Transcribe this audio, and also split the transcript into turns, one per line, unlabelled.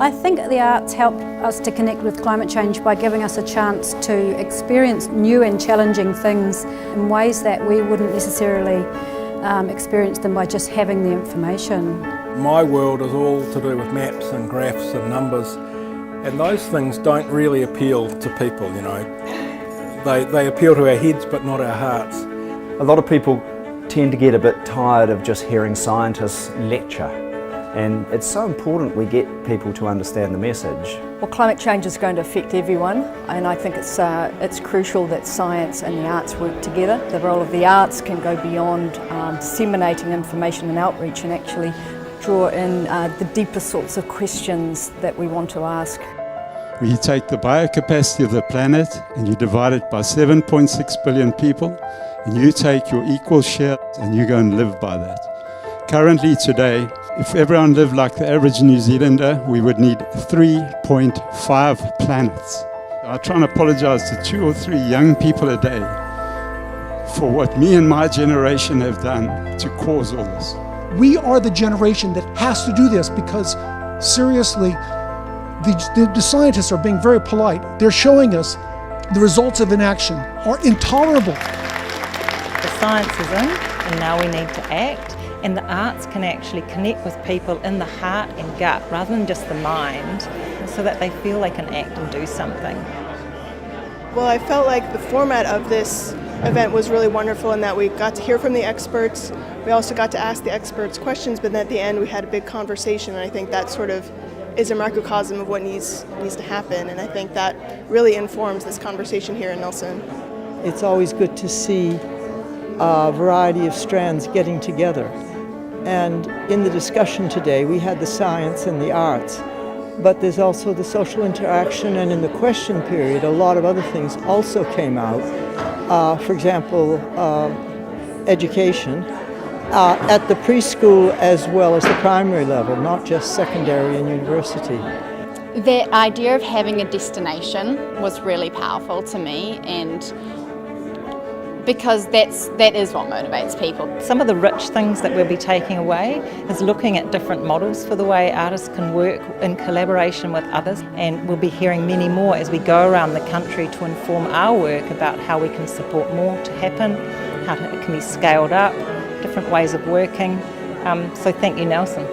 I think the arts help us to connect with climate change by giving us a chance to experience new and challenging things in ways that we wouldn't necessarily experience them by just having the information.
My world is all to do with maps and graphs and numbers, and those things don't really appeal to people, you know. They appeal to our heads but not our hearts.
A lot of people tend to get a bit tired of just hearing scientists lecture. And it's so important we get people to understand the message.
Well, climate change is going to affect everyone, and I think it's crucial that science and the arts work together. The role of the arts can go beyond disseminating information and outreach and actually draw in the deeper sorts of questions that we want to ask.
We take the biocapacity of the planet and you divide it by 7.6 billion people, and you take your equal share and you go and live by that. Currently today, if everyone lived like the average New Zealander, we would need 3.5 planets. I try and apologize to 2 or 3 young people a day for what me and my generation have done to cause all this.
We are the generation that has to do this because, seriously, the scientists are being very polite. They're showing us the results of inaction are intolerable.
The science is in, and now we need to act. And the arts can actually connect with people in the heart and gut rather than just the mind, so that they feel they can act and do something.
Well, I felt like the format of this event was really wonderful in that we got to hear from the experts. We also got to ask the experts questions, but then at the end we had a big conversation, and I think that sort of is a microcosm of what needs to happen, and I think that really informs this conversation here in Nelson.
It's always good to see a variety of strands getting together. And in the discussion today, we had the science and the arts, but there's also the social interaction, and in the question period, a lot of other things also came out. For example, education at the preschool as well as the primary level, not just secondary and university.
That idea of having a destination was really powerful to me, and because that is what motivates people.
Some of the rich things that we'll be taking away is looking at different models for the way artists can work in collaboration with others, and we'll be hearing many more as we go around the country to inform our work about how we can support more to happen, how it can be scaled up, different ways of working. So thank you, Nelson.